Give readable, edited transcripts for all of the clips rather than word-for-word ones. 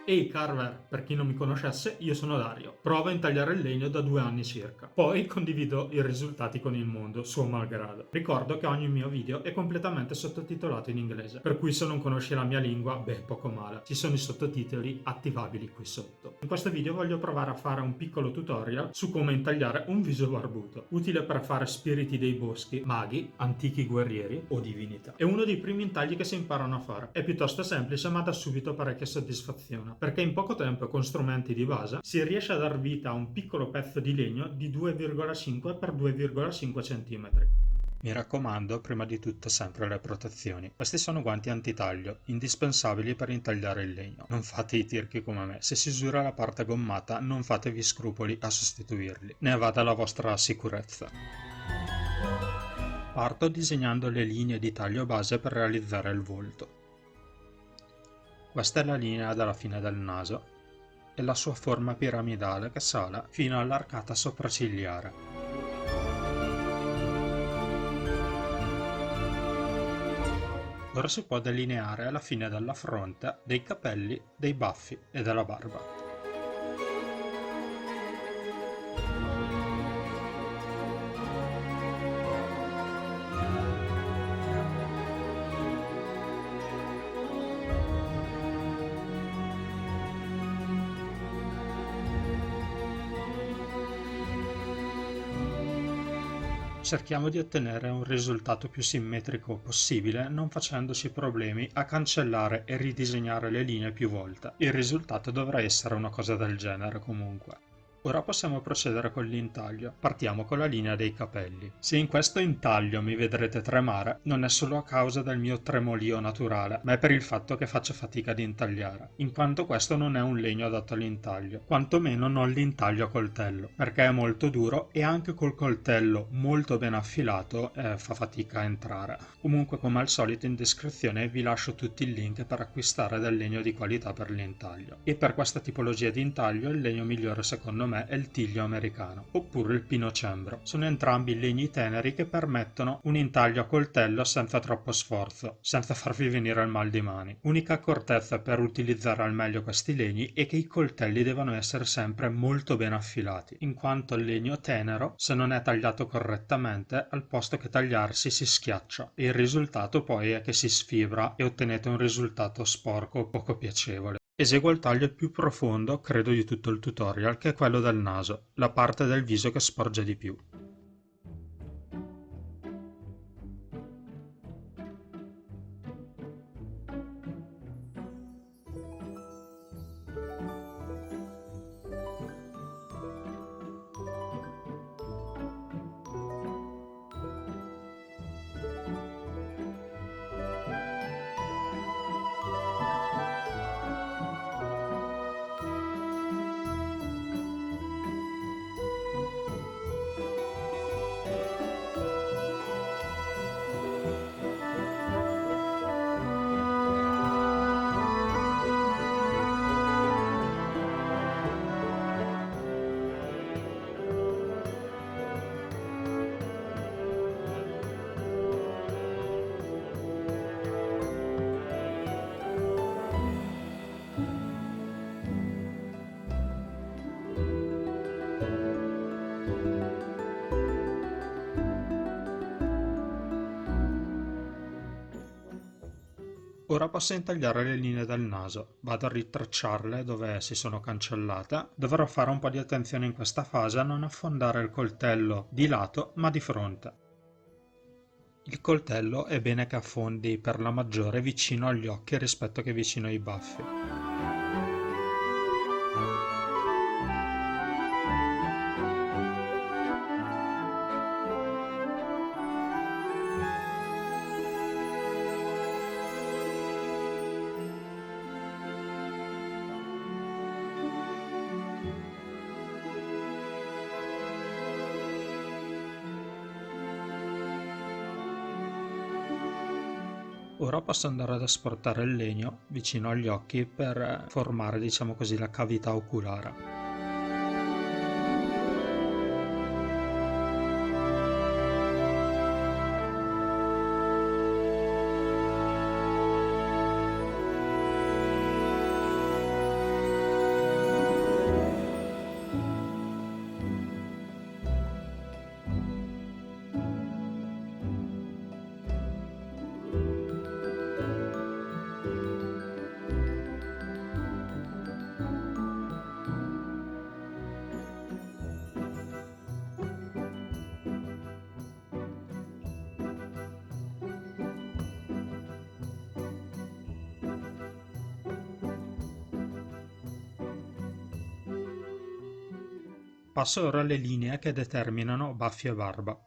Ehi Carver, per chi non mi conoscesse, io sono Dario. Provo a intagliare il legno da 2 anni circa. Poi condivido i risultati con il mondo, suo malgrado. Ricordo che ogni mio video è completamente sottotitolato in inglese, per cui se non conosci la mia lingua, beh, poco male. Ci sono i sottotitoli attivabili qui sotto. In questo video voglio provare a fare un piccolo tutorial su come intagliare un viso barbuto, utile per fare spiriti dei boschi, maghi, antichi guerrieri o divinità. È uno dei primi intagli che si imparano a fare. È piuttosto semplice ma dà subito parecchia soddisfazione, perché in poco tempo con strumenti di base si riesce a dar vita a un piccolo pezzo di legno di 2,5 x 2,5 cm. Mi raccomando, prima di tutto sempre le protezioni. Questi sono guanti antitaglio, indispensabili per intagliare il legno. Non fate i tirchi come me. Se si usura la parte gommata, non fatevi scrupoli a sostituirli. Ne vada la vostra sicurezza. Parto disegnando le linee di taglio base per realizzare il volto. Questa è la linea dalla fine del naso e la sua forma piramidale che sale fino all'arcata sopraccigliare. Ora si può delineare la fine della fronte, dei capelli, dei baffi e della barba. Cerchiamo di ottenere un risultato più simmetrico possibile, non facendoci problemi a cancellare e ridisegnare le linee più volte. Il risultato dovrà essere una cosa del genere comunque. Ora possiamo procedere con l'intaglio. Partiamo con la linea dei capelli. Se in questo intaglio mi vedrete tremare, non è solo a causa del mio tremolio naturale, ma è per il fatto che faccio fatica ad intagliare, in quanto questo non è un legno adatto all'intaglio, quantomeno non l'intaglio a coltello, perché è molto duro e anche col coltello molto ben affilato fa fatica a entrare. Comunque, come al solito, in descrizione vi lascio tutti i link per acquistare del legno di qualità per l'intaglio. E per questa tipologia di intaglio il legno migliore secondo me è il tiglio americano, oppure il pinocembro. Sono entrambi legni teneri che permettono un intaglio a coltello senza troppo sforzo, senza farvi venire il mal di mani. Unica accortezza per utilizzare al meglio questi legni è che i coltelli devono essere sempre molto ben affilati, in quanto il legno tenero, se non è tagliato correttamente, al posto che tagliarsi si schiaccia, e il risultato poi è che si sfibra e ottenete un risultato sporco o poco piacevole. Eseguo il taglio più profondo, credo, di tutto il tutorial, che è quello del naso, la parte del viso che sporge di più. Ora posso intagliare le linee del naso, vado a ritracciarle dove si sono cancellate. Dovrò fare un po' di attenzione in questa fase a non affondare il coltello di lato ma di fronte. Il coltello è bene che affondi per la maggiore vicino agli occhi rispetto che vicino ai baffi. Ora posso andare ad asportare il legno vicino agli occhi per formare, diciamo così, la cavità oculare. Passo ora alle linee che determinano baffi e barba.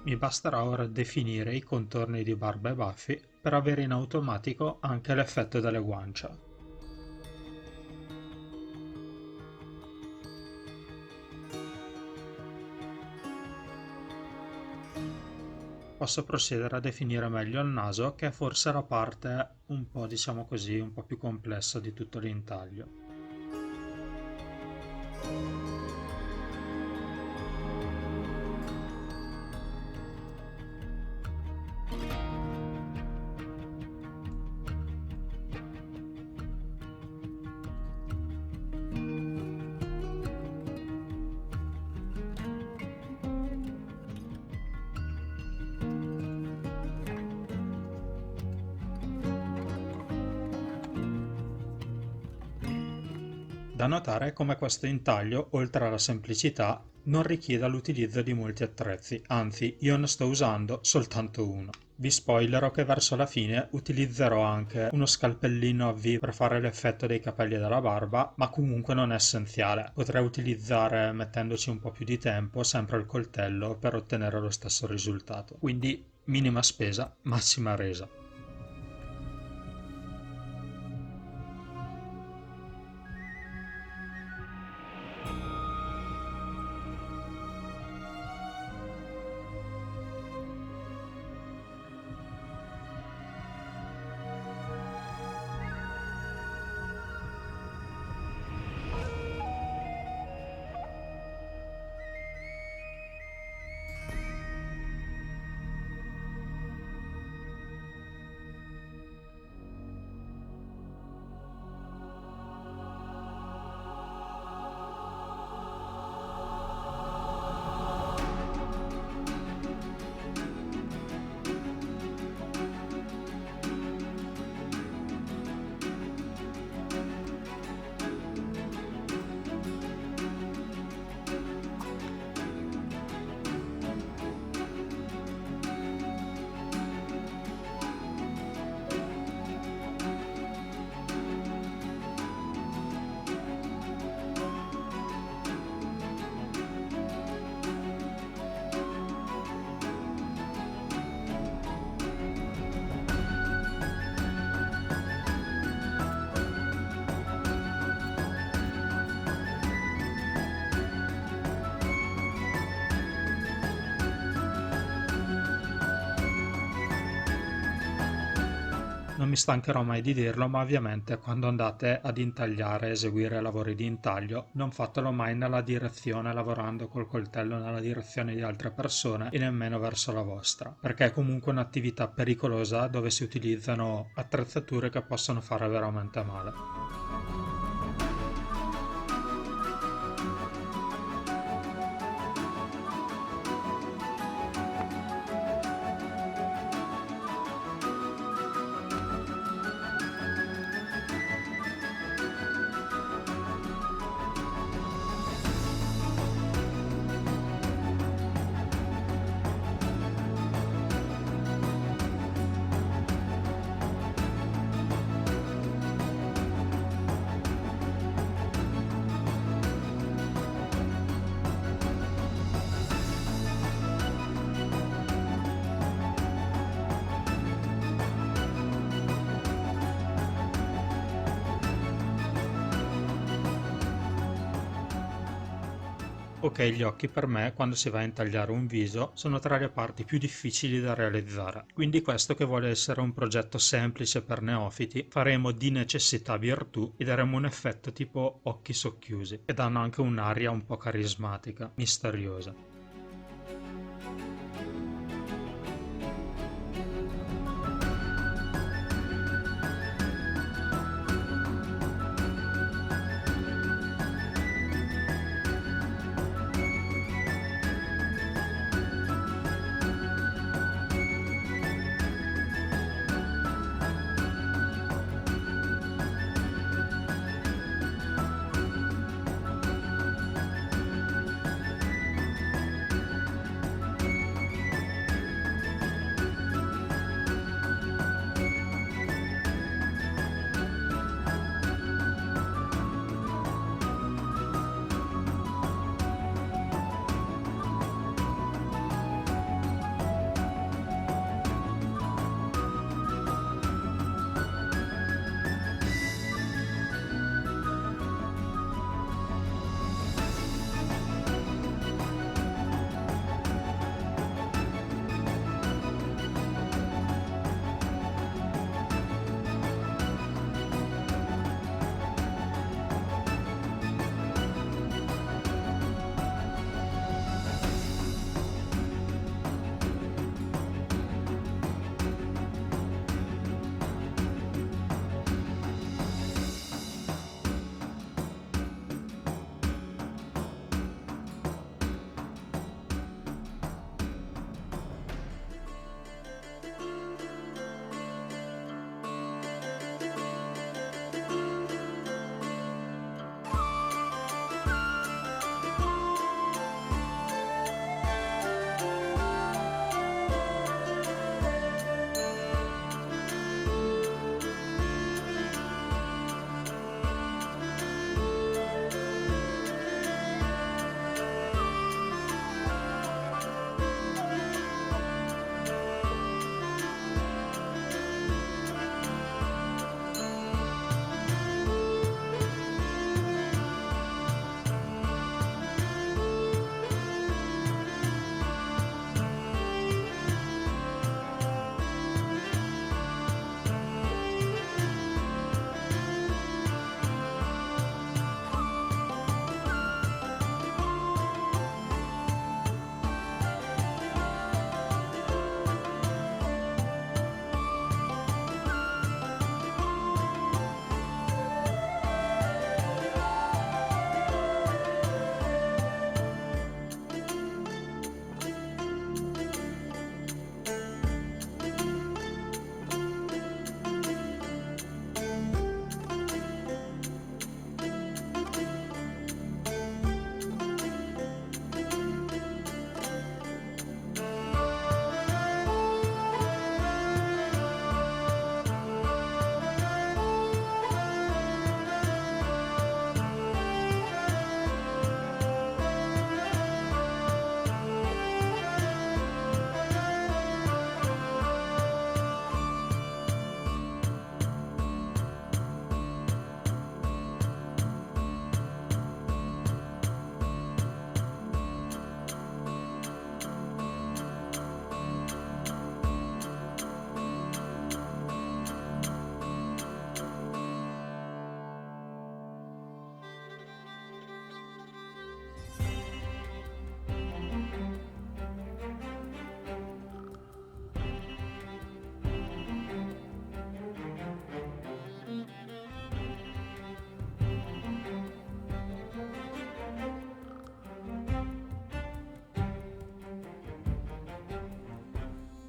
Mi basterà ora definire i contorni di barba e baffi per avere in automatico anche l'effetto delle guancia. Posso procedere a definire meglio il naso, che è forse la parte un po', diciamo così, un po' più complessa di tutto l'intaglio. Da notare come questo intaglio, oltre alla semplicità, non richieda l'utilizzo di molti attrezzi, anzi io ne sto usando soltanto uno. Vi spoilerò che verso la fine utilizzerò anche uno scalpellino a V per fare l'effetto dei capelli e della barba, ma comunque non è essenziale. Potrei utilizzare, mettendoci un po' più di tempo, sempre il coltello per ottenere lo stesso risultato. Quindi minima spesa, massima resa. Non mi stancherò mai di dirlo, ma ovviamente quando andate ad intagliare e eseguire lavori di intaglio, non fatelo mai nella direzione, lavorando col coltello nella direzione di altre persone e nemmeno verso la vostra, perché è comunque un'attività pericolosa dove si utilizzano attrezzature che possono fare veramente male. Ok, gli occhi per me, quando si va a intagliare un viso, sono tra le parti più difficili da realizzare. Quindi questo, che vuole essere un progetto semplice per neofiti, faremo di necessità virtù e daremo un effetto tipo occhi socchiusi, che danno anche un'aria un po' carismatica, misteriosa.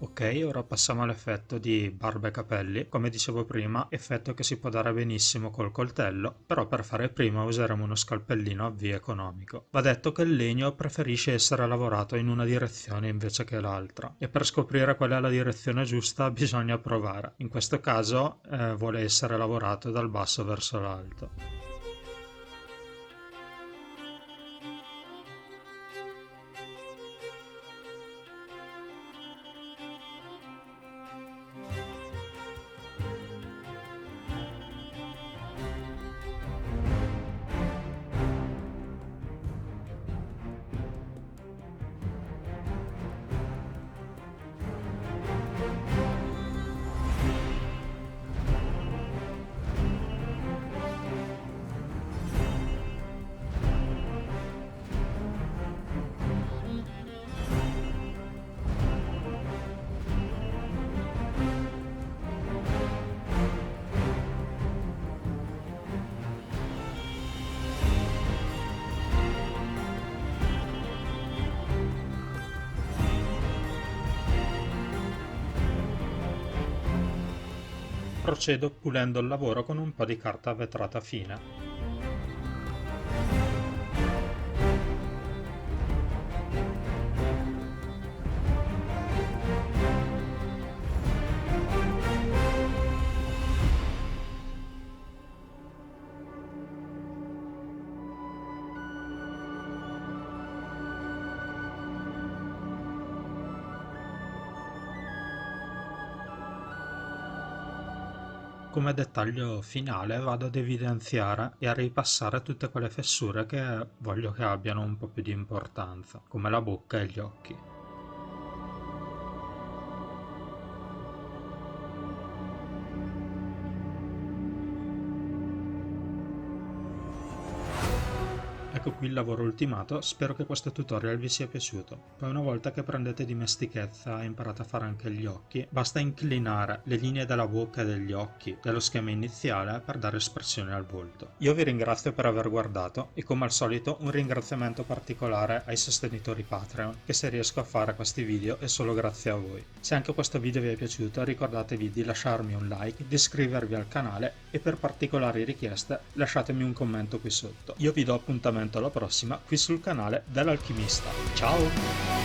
Ok, ora passiamo all'effetto di barba e capelli. Come dicevo prima, effetto che si può dare benissimo col coltello, però per fare prima useremo uno scalpellino a V economico. Va detto che il legno preferisce essere lavorato in una direzione invece che l'altra, e per scoprire qual è la direzione giusta bisogna provare. In questo caso vuole essere lavorato dal basso verso l'alto. Procedo pulendo il lavoro con un po' di carta vetrata fine. Come dettaglio finale vado ad evidenziare e a ripassare tutte quelle fessure che voglio che abbiano un po' più di importanza, come la bocca e gli occhi. Ecco qui il lavoro ultimato, spero che questo tutorial vi sia piaciuto. Poi una volta che prendete dimestichezza e imparate a fare anche gli occhi, basta inclinare le linee della bocca e degli occhi dello schema iniziale per dare espressione al volto. Io vi ringrazio per aver guardato e come al solito un ringraziamento particolare ai sostenitori Patreon, che se riesco a fare questi video è solo grazie a voi. Se anche questo video vi è piaciuto ricordatevi di lasciarmi un like, di iscrivervi al canale e per particolari richieste lasciatemi un commento qui sotto. Io vi do appuntamento alla prossima qui sul canale dell'Alchimista. Ciao!